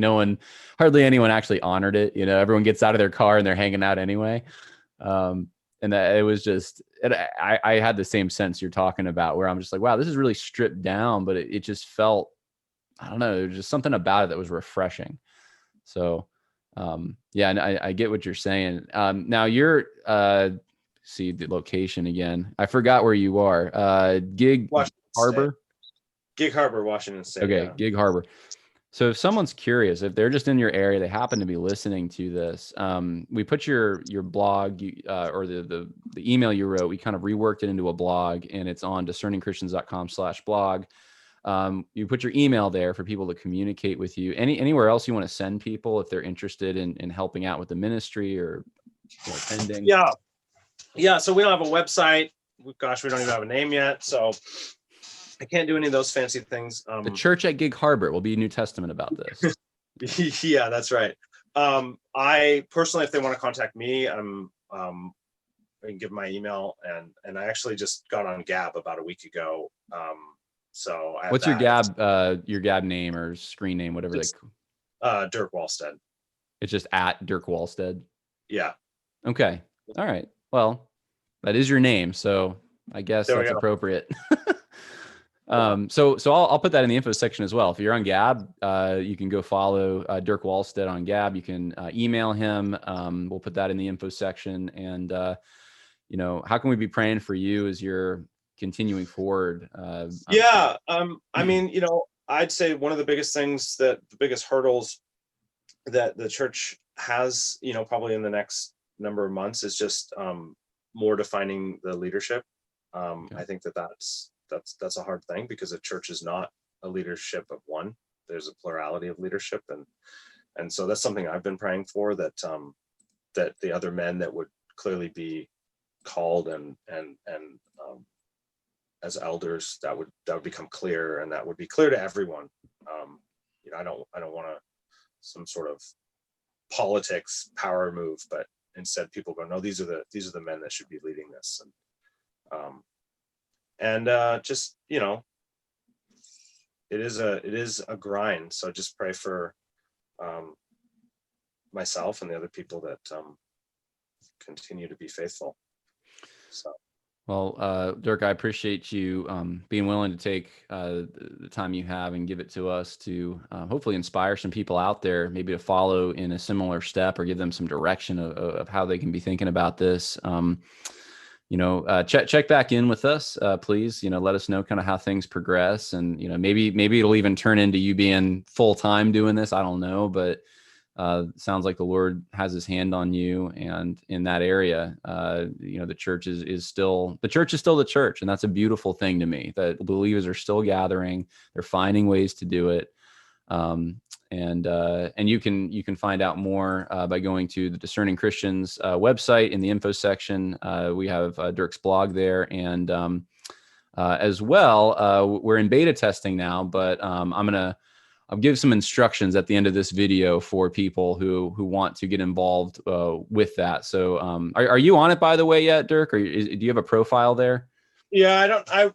hardly anyone actually honored it. Everyone gets out of their car and they're hanging out anyway. And that it was just, I had the same sense you're talking about, where I'm just like, wow, this is really stripped down, but it just felt, I don't know, there's just something about it that was refreshing. So, and I get what you're saying. Now you're, see the location again. I forgot where you are. Gig Harbor? Gig Harbor, Washington State. Okay, yeah. Gig Harbor. So if someone's curious, if they're just in your area, they happen to be listening to this, we put your blog or the email you wrote, we kind of reworked it into a blog, and it's on discerningchristians.com/blog. You put your email there for people to communicate with you. Anywhere else you want to send people if they're interested in helping out with the ministry or attending? Yeah. So we don't have a website. Gosh, we don't even have a name yet. So I can't do any of those fancy things. The church at Gig Harbor will be New Testament about this. Yeah, that's right. I personally, if they want to contact me, I can give my email, and I actually just got on Gab about a week ago. So what's your Gab name or screen name, whatever? Dirk Walstead. It's just at Dirk Walstead. Yeah. Okay. All right. Well, that is your name, so I guess There we that's go. appropriate. Yeah. So I'll put that in the info section as well. If you're on Gab, you can go follow Dirk Walstead on Gab. You can email him. We'll put that in the info section. And how can we be praying for you as you're continuing forward? Yeah. I mean, I'd say one of the biggest things, the biggest hurdles that the church has, probably in the next number of months, is just more defining the leadership. Okay. I think that's a hard thing, because a church is not a leadership of one. There's a plurality of leadership, and so that's something I've been praying for, that the other men that would clearly be called and as elders, that would become clear, and that would be clear to everyone. I don't want some sort of politics power move, but instead people go, no, these are the men that should be leading this. And just, it is a grind. So just pray for myself and the other people that continue to be faithful. So. Well, Dirk, I appreciate you being willing to take the time you have and give it to us to hopefully inspire some people out there, maybe to follow in a similar step, or give them some direction of how they can be thinking about this. Check back in with us, please. Let us know kind of how things progress, and maybe it'll even turn into you being full time doing this. I don't know, but sounds like the Lord has his hand on you, and in that area, the church is still the church. And that's a beautiful thing to me, that believers are still gathering. They're finding ways to do it. And you can find out more by going to the Discerning Christians website. In the info section, we have Dirk's blog there, and as well, we're in beta testing now, but I'll give some instructions at the end of this video for people who want to get involved with that. So are you on it, by the way, yet, Dirk? Or do you have a profile there? Yeah, I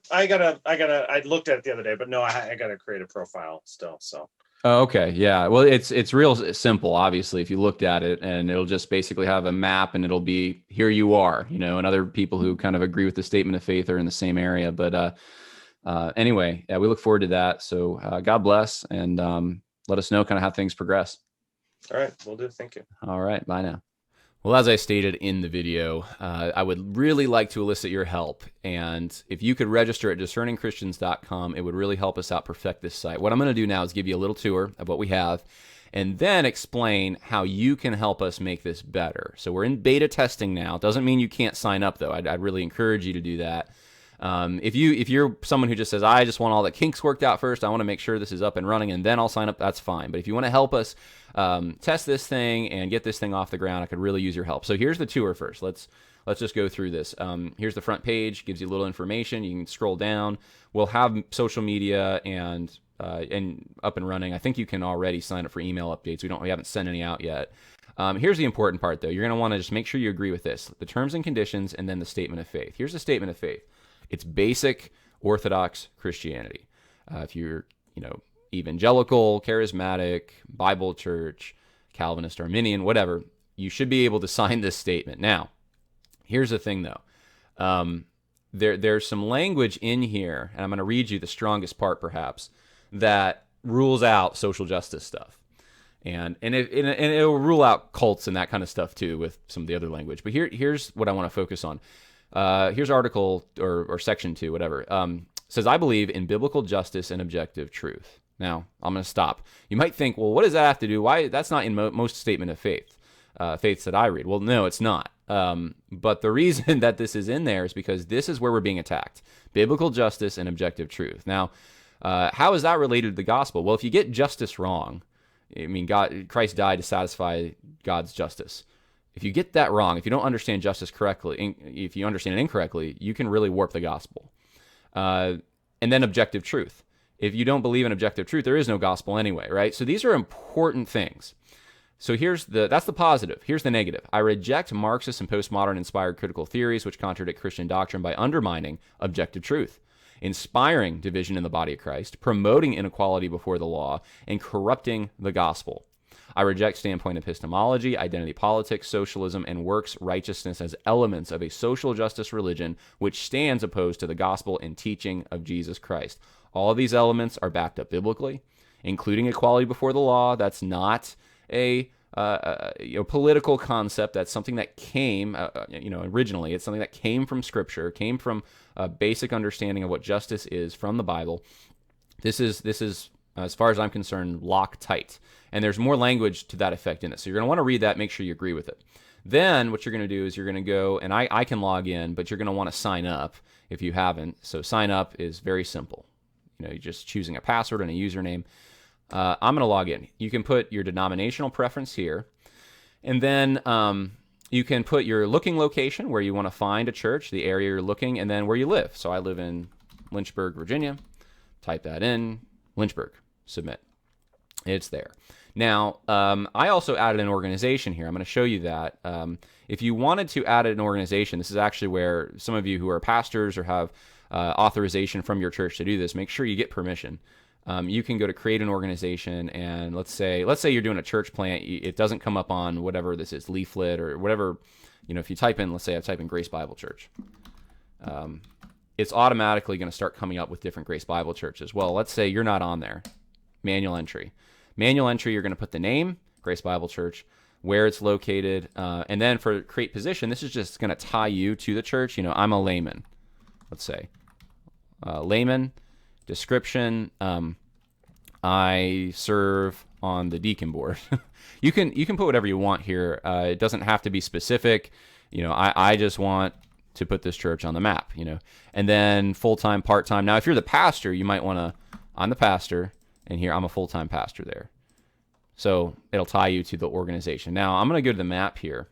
looked at it the other day, but no, I gotta create a profile still. So. Oh, okay. Yeah. Well, it's real simple, obviously, if you looked at it, and it'll just basically have a map, and it'll be, here you are, and other people who kind of agree with the statement of faith are in the same area. But anyway, yeah, we look forward to that. So God bless, and let us know kind of how things progress. All right. Will do. Thank you. All right. Bye now. Well, as I stated in the video, I would really like to elicit your help. And if you could register at discerningchristians.com, it would really help us out perfect this site. What I'm going to do now is give you a little tour of what we have, and then explain how you can help us make this better. So we're in beta testing now. Doesn't mean you can't sign up, though. I'd really encourage you to do that. If you're someone who just says, I just want all the kinks worked out first, I want to make sure this is up and running, and then I'll sign up, that's fine. But if you want to help us test this thing and get this thing off the ground, I could really use your help. So here's the tour first. Let's just go through this. Here's the front page, gives you a little information. You can scroll down. We'll have social media and up and running. I think you can already sign up for email updates. We haven't sent any out yet. Here's the important part, though. You're going to want to just make sure you agree with this: the terms and conditions, and then the statement of faith. Here's the statement of faith. It's basic Orthodox Christianity. If you're, evangelical, charismatic, Bible church, Calvinist, Arminian, whatever, you should be able to sign this statement. Now, here's the thing, though. There's some language in here, and I'm going to read you the strongest part, perhaps, that rules out social justice stuff. And it'll rule out cults and that kind of stuff, too, with some of the other language. But here's what I want to focus on. Here's article or section 2, whatever. Says, I believe in biblical justice and objective truth. Now, I'm going to stop. You might think, well, what does that have to do? Why? That's not in most statement of faiths that I read. Well, no, it's not. But the reason that this is in there is because this is where we're being attacked. Biblical justice and objective truth. Now, how is that related to the gospel? Well, if you get justice wrong, Christ died to satisfy God's justice. If you get that wrong, if you don't understand justice correctly, if you understand it incorrectly, you can really warp the gospel. And then objective truth. If you don't believe in objective truth, there is no gospel anyway, right? So these are important things. So that's the positive. Here's the negative. I reject Marxist and postmodern inspired critical theories which contradict Christian doctrine by undermining objective truth, inspiring division in the body of Christ, promoting inequality before the law, and corrupting the gospel. I reject standpoint epistemology, identity politics, socialism, and works righteousness as elements of a social justice religion which stands opposed to the gospel and teaching of Jesus Christ. All of these elements are backed up biblically, including equality before the law. That's not a political concept. That's something that came, originally. It's something that came from Scripture, came from a basic understanding of what justice is from the Bible. This is as far as I'm concerned, Loctite. And there's more language to that effect in it. So you're going to want to read that, make sure you agree with it. Then what you're going to do is you're going to go, and I can log in, but you're going to want to sign up if you haven't. So sign up is very simple. You're just choosing a password and a username. I'm going to log in. You can put your denominational preference here. And then you can put your looking location, where you want to find a church, the area you're looking, and then where you live. So I live in Lynchburg, Virginia. Type that in, Lynchburg. Submit. It's there. Now, I also added an organization here. I'm going to show you that. If you wanted to add an organization, this is actually where some of you who are pastors or have authorization from your church to do this, make sure you get permission. You can go to create an organization, and let's say you're doing a church plant. It doesn't come up on whatever this is, leaflet or whatever. If you type in, let's say I type in Grace Bible Church. It's automatically going to start coming up with different Grace Bible churches. Well, let's say you're not on there. Manual entry. Manual entry, you're going to put the name, Grace Bible Church, where it's located, and then for create position, this is just going to tie you to the church. I'm a layman, let's say. Layman, description, I serve on the deacon board. You can put whatever you want here. It doesn't have to be specific. I just want to put this church on the map, and then full-time, part-time. Now, if you're the pastor, you might want to, I'm the pastor, and here I'm a full-time pastor there. So it'll tie you to the organization. Now, I'm going to go to the map here.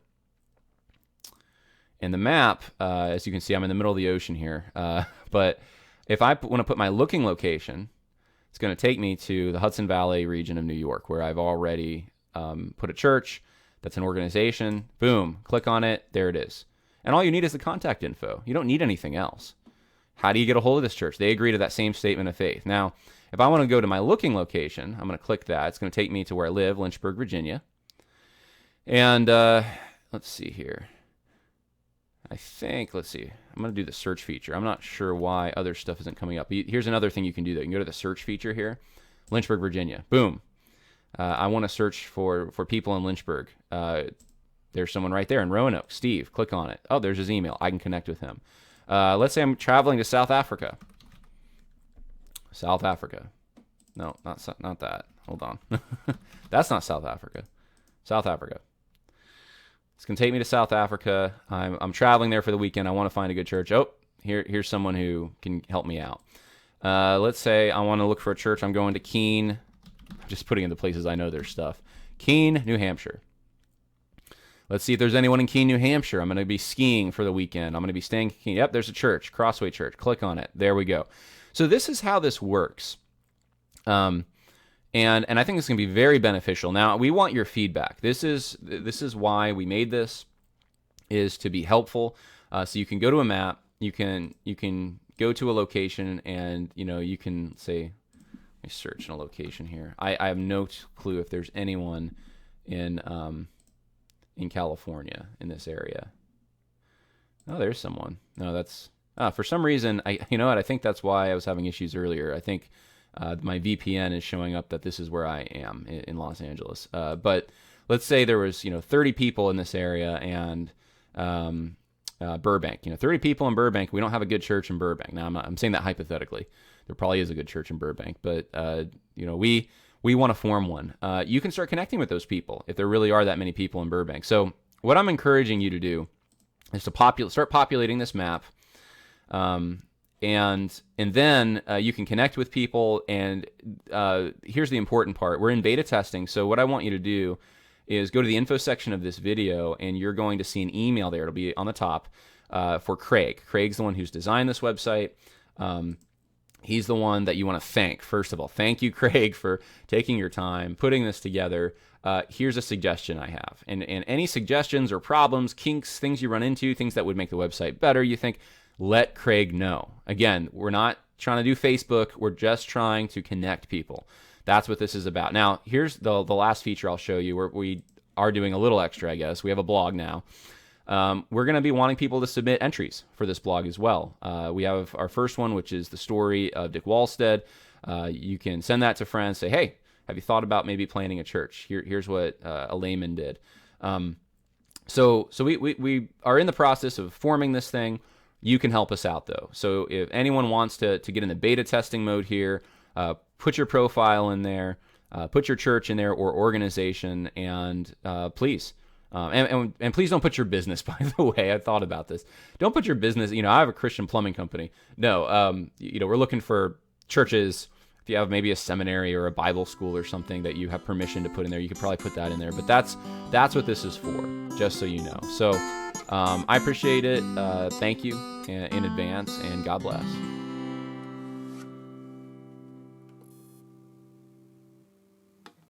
And the map, as you can see, I'm in the middle of the ocean here. But if I want to put my looking location, it's going to take me to the Hudson Valley region of New York, where I've already put a church. That's an organization. Boom, click on it. There it is. And all you need is the contact info. You don't need anything else. How do you get a hold of this church? They agree to that same statement of faith. Now, if I want to go to my looking location, I'm going to click that. It's going to take me to where I live, Lynchburg, Virginia. And let's see here. Let's see. I'm going to do the search feature. I'm not sure why other stuff isn't coming up. Here's another thing you can do, though. You can go to the search feature here. Lynchburg, Virginia. Boom. I want to search for people in Lynchburg. There's someone right there in Roanoke. Steve. Click on it. Oh, there's his email. I can connect with him. Let's say I'm traveling to South Africa. South Africa. No, not that. Hold on. That's not South Africa. South Africa. It's going to take me to South Africa. I'm traveling there for the weekend. I want to find a good church. Oh, here's someone who can help me out. Let's say I want to look for a church. I'm going to Keene. I'm just putting in the places I know there's stuff. Keene, New Hampshire. Let's see if there's anyone in Keene, New Hampshire. I'm going to be skiing for the weekend. I'm going to be staying in Keene. Yep, there's a church, Crossway Church. Click on it. There we go. So this is how this works. And I think it's going to be very beneficial. Now, we want your feedback. This is why we made this, is to be helpful. So you can go to a map. You can go to a location, and you can say, let me search in a location here. I have no clue if there's anyone in California in this area. Oh, there's someone. No, that's for some reason. I think that's why I was having issues earlier. I think my VPN is showing up that this is where I am in Los Angeles. But let's say there was 30 people in this area, and Burbank. 30 people in Burbank. We don't have a good church in Burbank. Now I'm saying that hypothetically. There probably is a good church in Burbank, but we want to form one. You can start connecting with those people if there really are that many people in Burbank. So what I'm encouraging you to do is to start populating this map, and then you can connect with people. And here's the important part: we're in beta testing. So what I want you to do is go to the info section of this video, and you're going to see an email there. It'll be on the top for Craig. Craig's the one who's designed this website. He's the one that you want to thank. First of all, thank you, Craig, for taking your time, putting this together. Here's a suggestion I have. And any suggestions or problems, kinks, things you run into, things that would make the website better, you think, let Craig know. Again, we're not trying to do Facebook. We're just trying to connect people. That's what this is about. Now, here's the last feature I'll show you where we are doing a little extra, I guess. We have a blog now. We're going to be wanting people to submit entries for this blog as well. We have our first one, which is the story of Dirk Walstead. You can send that to friends, say, hey, have you thought about maybe planting a church? Here's what a layman did. So we are in the process of forming this thing. You can help us out, though. So if anyone wants to get in the beta testing mode here, put your profile in there, put your church in there or organization, and please. And please don't put your business, by the way. I thought about this. Don't put your business, I have a Christian plumbing company. No, we're looking for churches. If you have maybe a seminary or a Bible school or something that you have permission to put in there, you could probably put that in there. But that's what this is for, just so you know. So I appreciate it. Thank you in advance, and God bless.